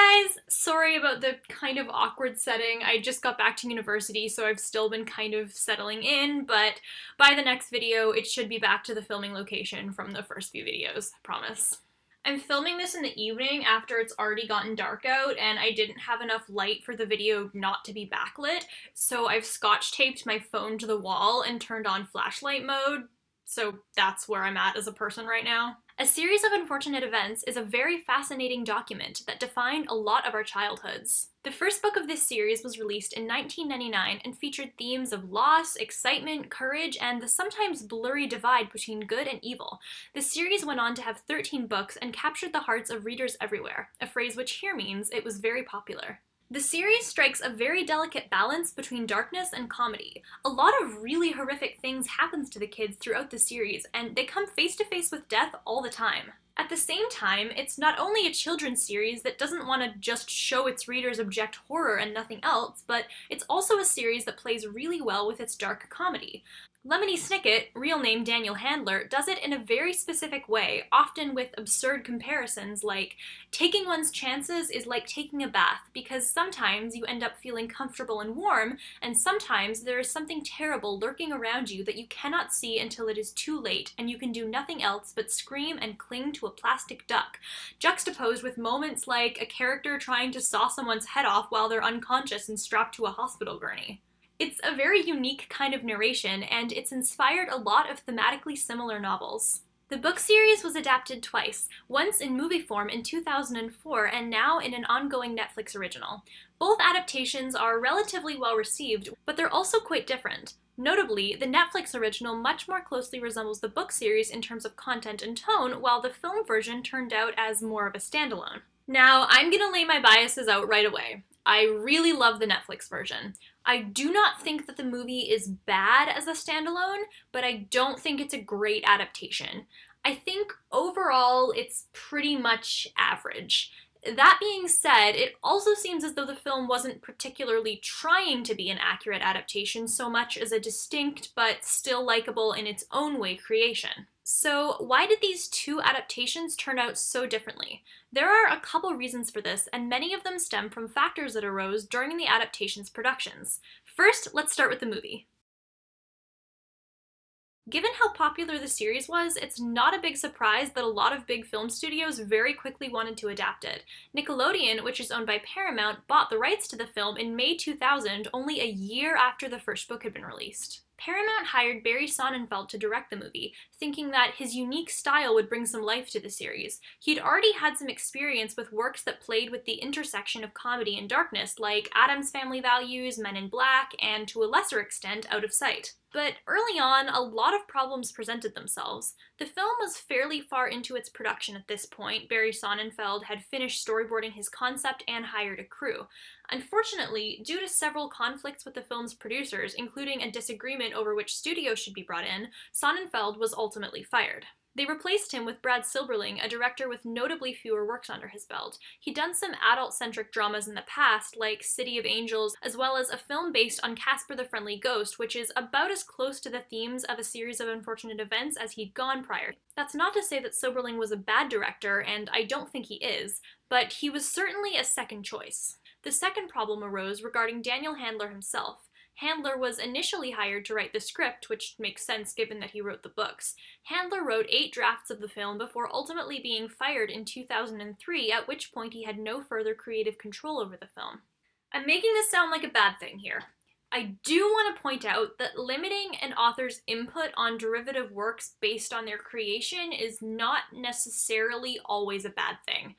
Hey guys! Sorry about the kind of awkward setting. I just got back to university, so I've still been kind of settling in, but by the next video, it should be back to the filming location from the first few videos, I promise. I'm filming this in the evening after it's already gotten dark out, and I didn't have enough light for the video not to be backlit, so I've scotch taped my phone to the wall and turned on flashlight mode, so that's where I'm at as a person right now. A Series of Unfortunate Events is a very fascinating document that defined a lot of our childhoods. The first book of this series was released in 1999 and featured themes of loss, excitement, courage, and the sometimes blurry divide between good and evil. The series went on to have 13 books and captured the hearts of readers everywhere, a phrase which here means it was very popular. The series strikes a very delicate balance between darkness and comedy. A lot of really horrific things happens to the kids throughout the series, and they come face to face with death all the time. At the same time, it's not only a children's series that doesn't want to just show its readers abject horror and nothing else, but it's also a series that plays really well with its dark comedy. Lemony Snicket, real name Daniel Handler, does it in a very specific way, often with absurd comparisons like, taking one's chances is like taking a bath, because sometimes you end up feeling comfortable and warm, and sometimes there is something terrible lurking around you that you cannot see until it is too late, and you can do nothing else but scream and cling to a plastic duck, juxtaposed with moments like a character trying to saw someone's head off while they're unconscious and strapped to a hospital gurney. It's a very unique kind of narration, and it's inspired a lot of thematically similar novels. The book series was adapted twice, once in movie form in 2004 and now in an ongoing Netflix original. Both adaptations are relatively well received, but they're also quite different. Notably, the Netflix original much more closely resembles the book series in terms of content and tone, while the film version turned out as more of a standalone. Now, I'm gonna lay my biases out right away. I really love the Netflix version. I do not think that the movie is bad as a standalone, but I don't think it's a great adaptation. I think overall it's pretty much average. That being said, it also seems as though the film wasn't particularly trying to be an accurate adaptation so much as a distinct but still likable in its own way creation. So why did these two adaptations turn out so differently? There are a couple reasons for this, and many of them stem from factors that arose during the adaptation's productions. First, let's start with the movie. Given how popular the series was, it's not a big surprise that a lot of big film studios very quickly wanted to adapt it. Nickelodeon, which is owned by Paramount, bought the rights to the film in May 2000, only a year after the first book had been released. Paramount hired Barry Sonnenfeld to direct the movie, thinking that his unique style would bring some life to the series. He'd already had some experience with works that played with the intersection of comedy and darkness, like Addams Family Values, Men in Black, and to a lesser extent, Out of Sight. But early on, a lot of problems presented themselves. The film was fairly far into its production at this point. Barry Sonnenfeld had finished storyboarding his concept and hired a crew. Unfortunately, due to several conflicts with the film's producers, including a disagreement over which studio should be brought in, Sonnenfeld was ultimately fired. They replaced him with Brad Silberling, a director with notably fewer works under his belt. He'd done some adult-centric dramas in the past, like City of Angels, as well as a film based on Casper the Friendly Ghost, which is about as close to the themes of A Series of Unfortunate Events as he'd gone prior. That's not to say that Silberling was a bad director, and I don't think he is, but he was certainly a second choice. The second problem arose regarding Daniel Handler himself. Handler was initially hired to write the script, which makes sense given that he wrote the books. Handler wrote 8 drafts of the film before ultimately being fired in 2003, at which point he had no further creative control over the film. I'm making this sound like a bad thing here. I do want to point out that limiting an author's input on derivative works based on their creation is not necessarily always a bad thing.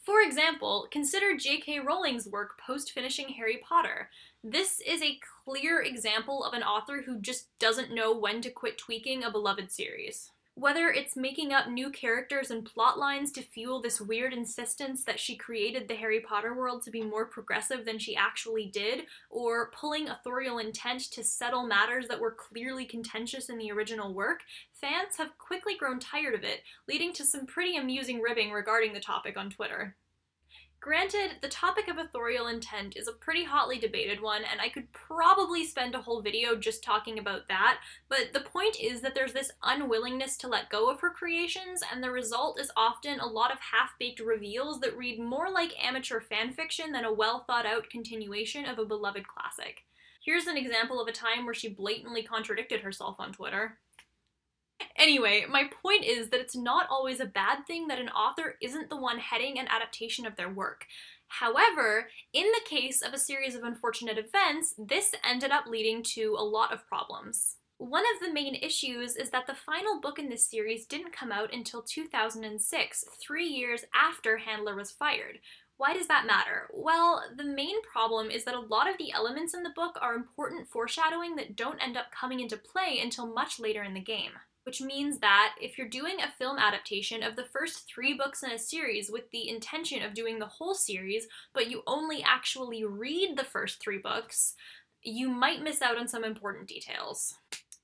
For example, consider J.K. Rowling's work post-finishing Harry Potter. This is a clear example of an author who just doesn't know when to quit tweaking a beloved series. Whether it's making up new characters and plot lines to fuel this weird insistence that she created the Harry Potter world to be more progressive than she actually did, or pulling authorial intent to settle matters that were clearly contentious in the original work, fans have quickly grown tired of it, leading to some pretty amusing ribbing regarding the topic on Twitter. Granted, the topic of authorial intent is a pretty hotly debated one, and I could probably spend a whole video just talking about that, but the point is that there's this unwillingness to let go of her creations, and the result is often a lot of half-baked reveals that read more like amateur fanfiction than a well-thought-out continuation of a beloved classic. Here's an example of a time where she blatantly contradicted herself on Twitter. Anyway, my point is that it's not always a bad thing that an author isn't the one heading an adaptation of their work. However, in the case of a series of unfortunate events, this ended up leading to a lot of problems. One of the main issues is that the final book in this series didn't come out until 2006, 3 years after Handler was fired. Why does that matter? Well, the main problem is that a lot of the elements in the book are important foreshadowing that don't end up coming into play until much later in the game. Which means that if you're doing a film adaptation of the first 3 books in a series with the intention of doing the whole series, but you only actually read the first 3 books, you might miss out on some important details.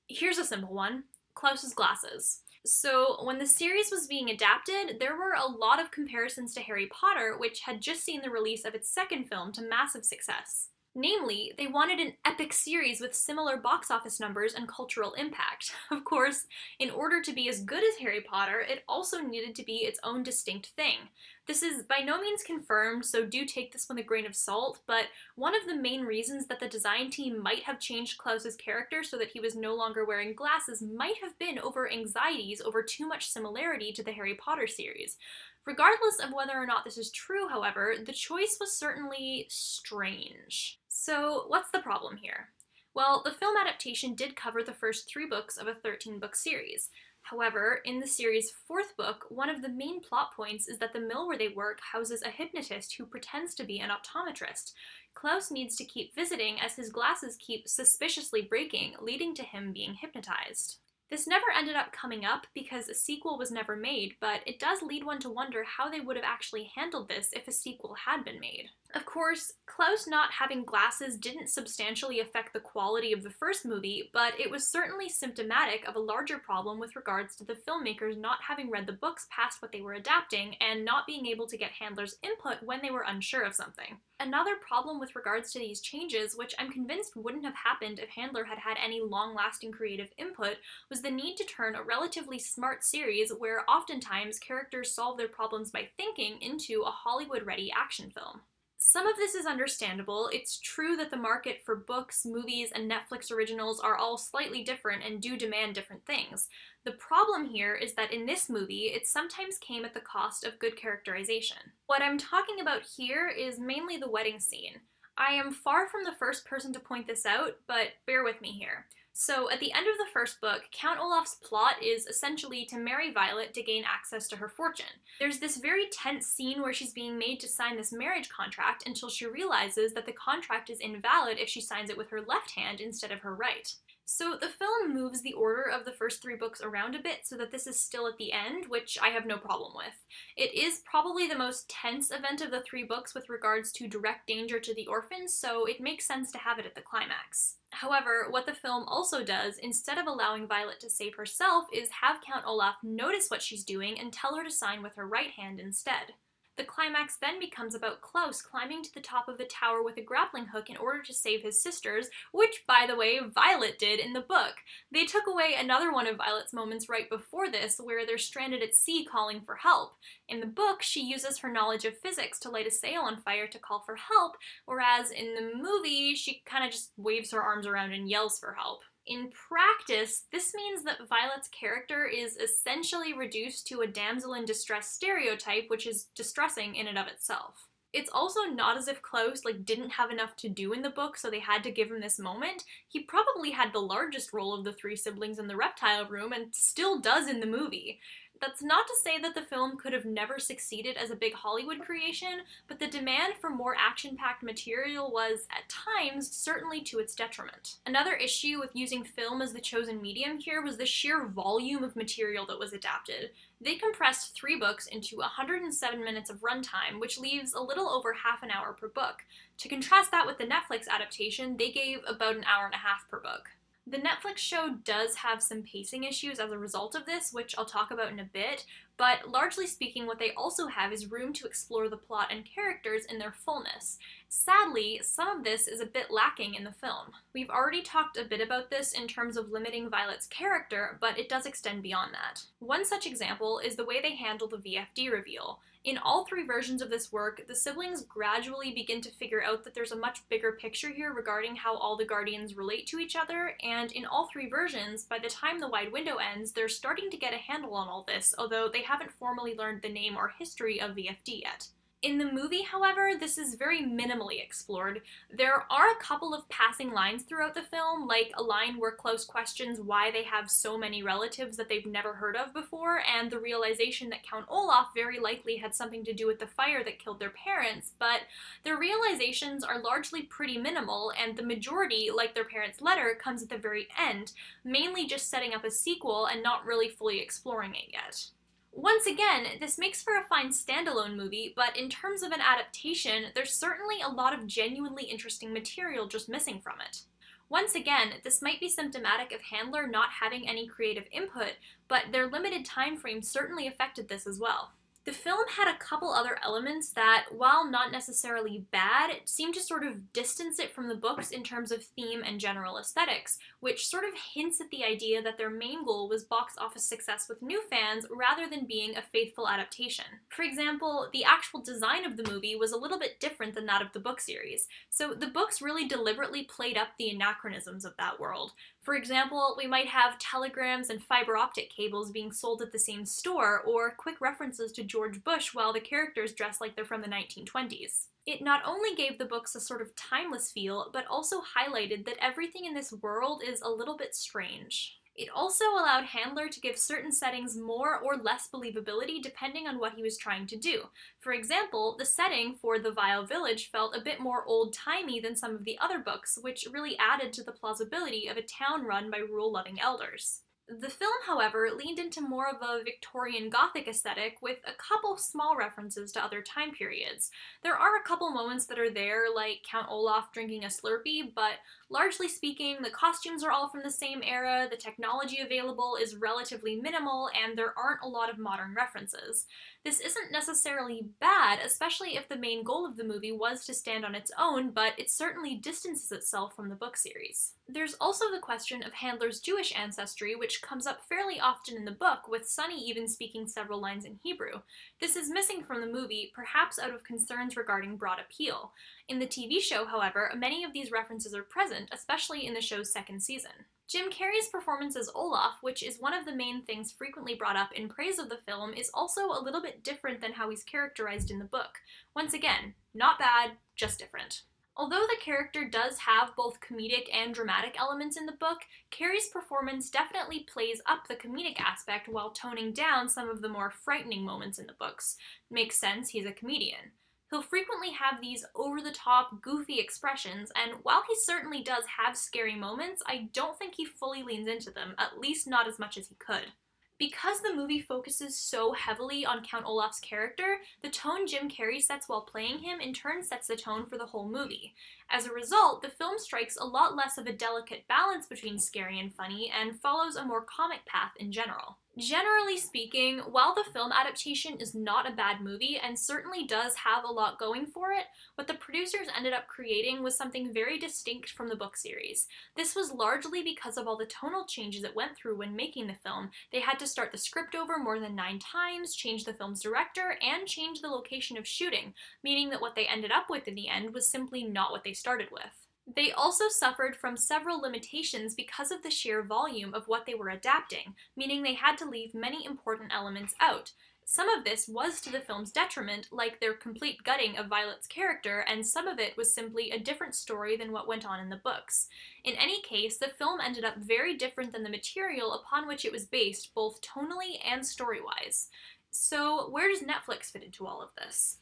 Here's a simple one: Klaus's glasses. So when the series was being adapted, there were a lot of comparisons to Harry Potter, which had just seen the release of its second film to massive success. Namely, they wanted an epic series with similar box office numbers and cultural impact. Of course, in order to be as good as Harry Potter, it also needed to be its own distinct thing. This is by no means confirmed, so do take this with a grain of salt, but one of the main reasons that the design team might have changed Klaus's character so that he was no longer wearing glasses might have been over anxieties over too much similarity to the Harry Potter series. Regardless of whether or not this is true, however, the choice was certainly strange. So what's the problem here? Well, the film adaptation did cover the first 3 books of a 13-book series. However, in the series' 4th book, one of the main plot points is that the mill where they work houses a hypnotist who pretends to be an optometrist. Klaus needs to keep visiting as his glasses keep suspiciously breaking, leading to him being hypnotized. This never ended up coming up because a sequel was never made, but it does lead one to wonder how they would have actually handled this if a sequel had been made. Of course, Klaus not having glasses didn't substantially affect the quality of the first movie, but it was certainly symptomatic of a larger problem with regards to the filmmakers not having read the books past what they were adapting and not being able to get Handler's input when they were unsure of something. Another problem with regards to these changes, which I'm convinced wouldn't have happened if Handler had had any long-lasting creative input, was the need to turn a relatively smart series where oftentimes characters solve their problems by thinking into a Hollywood-ready action film. Some of this is understandable. It's true that the market for books, movies, and Netflix originals are all slightly different and do demand different things. The problem here is that in this movie, it sometimes came at the cost of good characterization. What I'm talking about here is mainly the wedding scene. I am far from the first person to point this out, but bear with me here. So, at the end of the first book, Count Olaf's plot is essentially to marry Violet to gain access to her fortune. There's this very tense scene where she's being made to sign this marriage contract until she realizes that the contract is invalid if she signs it with her left hand instead of her right. So the film moves the order of the first 3 books around a bit so that this is still at the end, which I have no problem with. It is probably the most tense event of the 3 books with regards to direct danger to the orphans, so it makes sense to have it at the climax. However, what the film also does, instead of allowing Violet to save herself, is have Count Olaf notice what she's doing and tell her to sign with her right hand instead. The climax then becomes about Klaus climbing to the top of the tower with a grappling hook in order to save his sisters, which, by the way, Violet did in the book. They took away another one of Violet's moments right before this, where they're stranded at sea calling for help. In the book, she uses her knowledge of physics to light a sail on fire to call for help, whereas in the movie, she kind of just waves her arms around and yells for help. In practice, this means that Violet's character is essentially reduced to a damsel in distress stereotype, which is distressing in and of itself. It's also not as if Klaus didn't have enough to do in the book, so they had to give him this moment. He probably had the largest role of the 3 siblings in the reptile room, and still does in the movie. That's not to say that the film could have never succeeded as a big Hollywood creation, but the demand for more action-packed material was, at times, certainly to its detriment. Another issue with using film as the chosen medium here was the sheer volume of material that was adapted. They compressed 3 books into 107 minutes of runtime, which leaves a little over half an hour per book. To contrast that with the Netflix adaptation, they gave about an hour and a half per book. The Netflix show does have some pacing issues as a result of this, which I'll talk about in a bit, but largely speaking, what they also have is room to explore the plot and characters in their fullness. Sadly, some of this is a bit lacking in the film. We've already talked a bit about this in terms of limiting Violet's character, but it does extend beyond that. One such example is the way they handle the VFD reveal. In all three versions of this work, the siblings gradually begin to figure out that there's a much bigger picture here regarding how all the Guardians relate to each other, and in all three versions, by the time the wide window ends, they're starting to get a handle on all this, although they haven't formally learned the name or history of VFD yet. In the movie, however, this is very minimally explored. There are a couple of passing lines throughout the film, like a line where Klaus questions why they have so many relatives that they've never heard of before, and the realization that Count Olaf very likely had something to do with the fire that killed their parents, but their realizations are largely pretty minimal, and the majority, like their parents' letter, comes at the very end, mainly just setting up a sequel and not really fully exploring it yet. Once again, this makes for a fine standalone movie, but in terms of an adaptation, there's certainly a lot of genuinely interesting material just missing from it. Once again, this might be symptomatic of Handler not having any creative input, but their limited time frame certainly affected this as well. The film had a couple other elements that, while not necessarily bad, seemed to sort of distance it from the books in terms of theme and general aesthetics, which sort of hints at the idea that their main goal was box office success with new fans rather than being a faithful adaptation. For example, the actual design of the movie was a little bit different than that of the book series, so the books really deliberately played up the anachronisms of that world. For example, we might have telegrams and fiber optic cables being sold at the same store, or quick references to George Bush while the characters dress like they're from the 1920s. It not only gave the books a sort of timeless feel, but also highlighted that everything in this world is a little bit strange. It also allowed Handler to give certain settings more or less believability depending on what he was trying to do. For example, the setting for the Vile Village felt a bit more old-timey than some of the other books, which really added to the plausibility of a town run by rule-loving elders. The film, however, leaned into more of a Victorian Gothic aesthetic with a couple small references to other time periods. There are a couple moments that are there, like Count Olaf drinking a Slurpee, but largely speaking, the costumes are all from the same era, the technology available is relatively minimal, and there aren't a lot of modern references. This isn't necessarily bad, especially if the main goal of the movie was to stand on its own, but it certainly distances itself from the book series. There's also the question of Handler's Jewish ancestry, which comes up fairly often in the book, with Sonny even speaking several lines in Hebrew. This is missing from the movie, perhaps out of concerns regarding broad appeal. In the TV show, however, many of these references are present, especially in the show's second season. Jim Carrey's performance as Olaf, which is one of the main things frequently brought up in praise of the film, is also a little bit different than how he's characterized in the book. Once again, not bad, just different. Although the character does have both comedic and dramatic elements in the book, Carrey's performance definitely plays up the comedic aspect while toning down some of the more frightening moments in the books. Makes sense, he's a comedian. He'll frequently have these over-the-top, goofy expressions, and while he certainly does have scary moments, I don't think he fully leans into them, at least not as much as he could. Because the movie focuses so heavily on Count Olaf's character, the tone Jim Carrey sets while playing him in turn sets the tone for the whole movie. As a result, the film strikes a lot less of a delicate balance between scary and funny, and follows a more comic path in general. Generally speaking, while the film adaptation is not a bad movie and certainly does have a lot going for it, what the producers ended up creating was something very distinct from the book series. This was largely because of all the tonal changes it went through when making the film. They had to start the script over more than 9 times, change the film's director, and change the location of shooting, meaning that what they ended up with in the end was simply not what they started with. They also suffered from several limitations because of the sheer volume of what they were adapting, meaning they had to leave many important elements out. Some of this was to the film's detriment, like their complete gutting of Violet's character, and some of it was simply a different story than what went on in the books. In any case, the film ended up very different than the material upon which it was based, both tonally and story-wise. So, where does Netflix fit into all of this?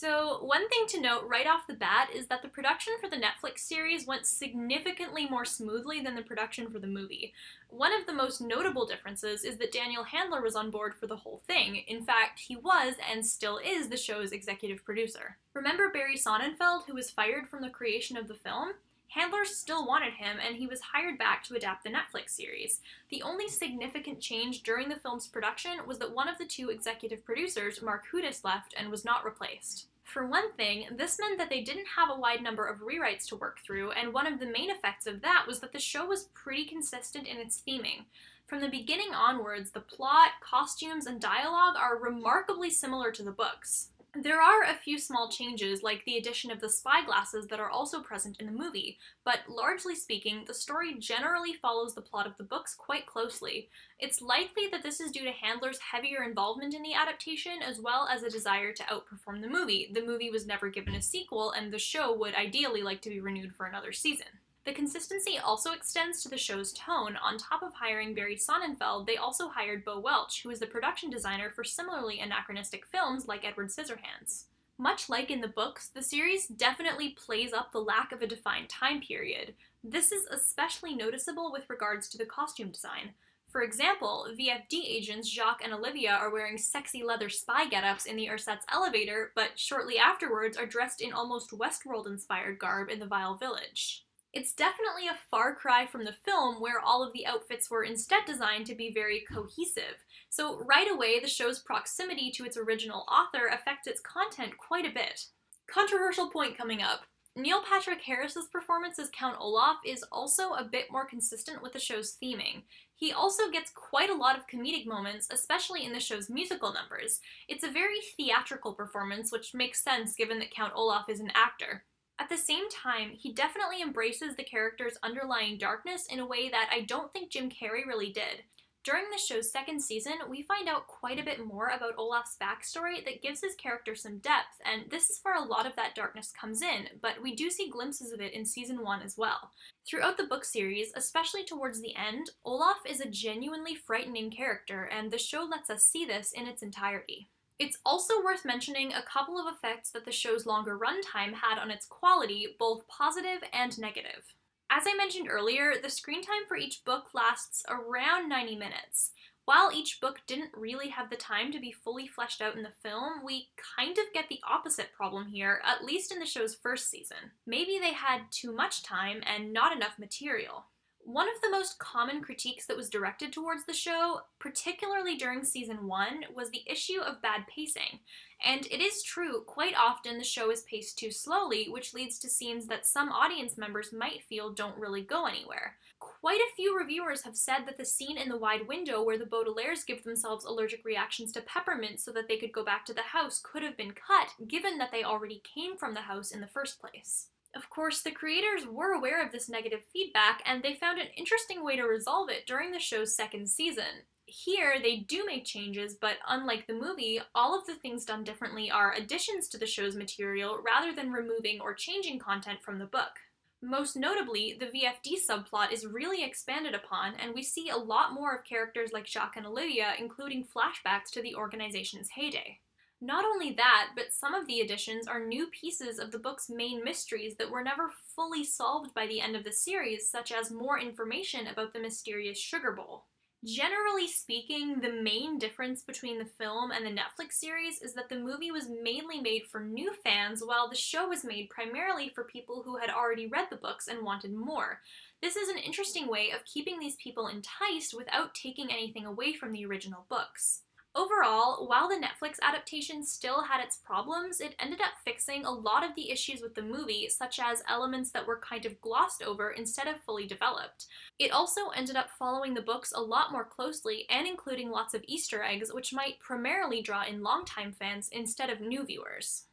So, one thing to note right off the bat is that the production for the Netflix series went significantly more smoothly than the production for the movie. One of the most notable differences is that Daniel Handler was on board for the whole thing. In fact, he was, and still is, the show's executive producer. Remember Barry Sonnenfeld, who was fired from the creation of the film? Handler still wanted him, and he was hired back to adapt the Netflix series. The only significant change during the film's production was that one of the two executive producers, Mark Houdis, left and was not replaced. For one thing, this meant that they didn't have a wide number of rewrites to work through, and one of the main effects of that was that the show was pretty consistent in its theming. From the beginning onwards, the plot, costumes, and dialogue are remarkably similar to the books. There are a few small changes, like the addition of the spy glasses that are also present in the movie, but largely speaking, the story generally follows the plot of the books quite closely. It's likely that this is due to Handler's heavier involvement in the adaptation, as well as a desire to outperform the movie. The movie was never given a sequel, and the show would ideally like to be renewed for another season. The consistency also extends to the show's tone. On top of hiring Barry Sonnenfeld, they also hired Bo Welch, who is the production designer for similarly anachronistic films like Edward Scissorhands. Much like in the books, the series definitely plays up the lack of a defined time period. This is especially noticeable with regards to the costume design. For example, VFD agents Jacques and Olivia are wearing sexy leather spy getups in the Urset's elevator, but shortly afterwards are dressed in almost Westworld-inspired garb in the Vile Village. It's definitely a far cry from the film, where all of the outfits were instead designed to be very cohesive. So right away, the show's proximity to its original author affects its content quite a bit. Controversial point coming up. Neil Patrick Harris's performance as Count Olaf is also a bit more consistent with the show's theming. He also gets quite a lot of comedic moments, especially in the show's musical numbers. It's a very theatrical performance, which makes sense given that Count Olaf is an actor. At the same time, he definitely embraces the character's underlying darkness in a way that I don't think Jim Carrey really did. During the show's second season, we find out quite a bit more about Olaf's backstory that gives his character some depth, and this is where a lot of that darkness comes in, but we do see glimpses of it in season 1 as well. Throughout the book series, especially towards the end, Olaf is a genuinely frightening character, and the show lets us see this in its entirety. It's also worth mentioning a couple of effects that the show's longer runtime had on its quality, both positive and negative. As I mentioned earlier, the screen time for each book lasts around 90 minutes. While each book didn't really have the time to be fully fleshed out in the film, we kind of get the opposite problem here, at least in the show's first season. Maybe they had too much time and not enough material. One of the most common critiques that was directed towards the show, particularly during season 1, was the issue of bad pacing. And it is true, quite often the show is paced too slowly, which leads to scenes that some audience members might feel don't really go anywhere. Quite a few reviewers have said that the scene in the wide window where the Baudelaires give themselves allergic reactions to peppermint so that they could go back to the house could have been cut, given that they already came from the house in the first place. Of course, the creators were aware of this negative feedback, and they found an interesting way to resolve it during the show's second season. Here, they do make changes, but unlike the movie, all of the things done differently are additions to the show's material rather than removing or changing content from the book. Most notably, the VFD subplot is really expanded upon, and we see a lot more of characters like Jacques and Olivia, including flashbacks to the organization's heyday. Not only that, but some of the additions are new pieces of the book's main mysteries that were never fully solved by the end of the series, such as more information about the mysterious sugar bowl. Generally speaking, the main difference between the film and the Netflix series is that the movie was mainly made for new fans, while the show was made primarily for people who had already read the books and wanted more. This is an interesting way of keeping these people enticed without taking anything away from the original books. Overall, while the Netflix adaptation still had its problems, it ended up fixing a lot of the issues with the movie, such as elements that were kind of glossed over instead of fully developed. It also ended up following the books a lot more closely and including lots of Easter eggs, which might primarily draw in longtime fans instead of new viewers.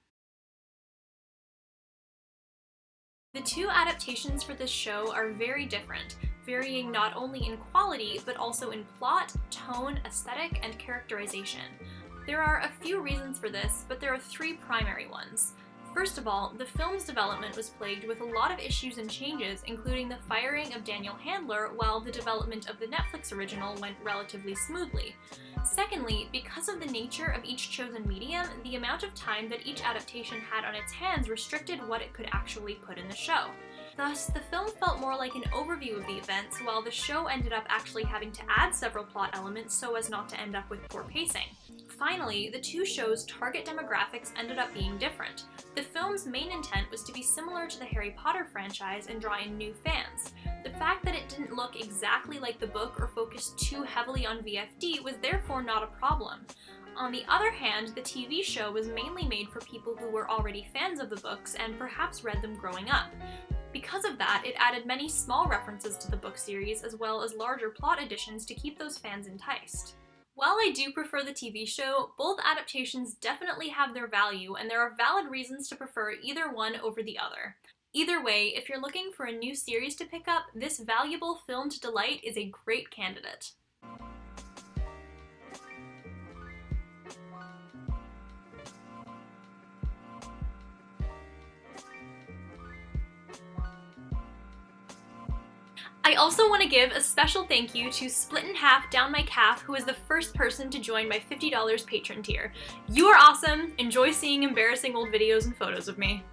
The two adaptations for this show are very different, varying not only in quality, but also in plot, tone, aesthetic, and characterization. There are a few reasons for this, but there are three primary ones. First of all, the film's development was plagued with a lot of issues and changes, including the firing of Daniel Handler, while the development of the Netflix original went relatively smoothly. Secondly, because of the nature of each chosen medium, the amount of time that each adaptation had on its hands restricted what it could actually put in the show. Thus, the film felt more like an overview of the events, while the show ended up actually having to add several plot elements so as not to end up with poor pacing. Finally, the two shows' target demographics ended up being different. The film's main intent was to be similar to the Harry Potter franchise and draw in new fans. The fact that it didn't look exactly like the book or focus too heavily on VFD was therefore not a problem. On the other hand, the TV show was mainly made for people who were already fans of the books and perhaps read them growing up. Because of that, it added many small references to the book series as well as larger plot additions to keep those fans enticed. While I do prefer the TV show, both adaptations definitely have their value, and there are valid reasons to prefer either one over the other. Either way, if you're looking for a new series to pick up, this valuable film to delight is a great candidate. I also want to give a special thank you to Split in Half Down My Calf, who is the first person to join my $50 patron tier. You are awesome! Enjoy seeing embarrassing old videos and photos of me.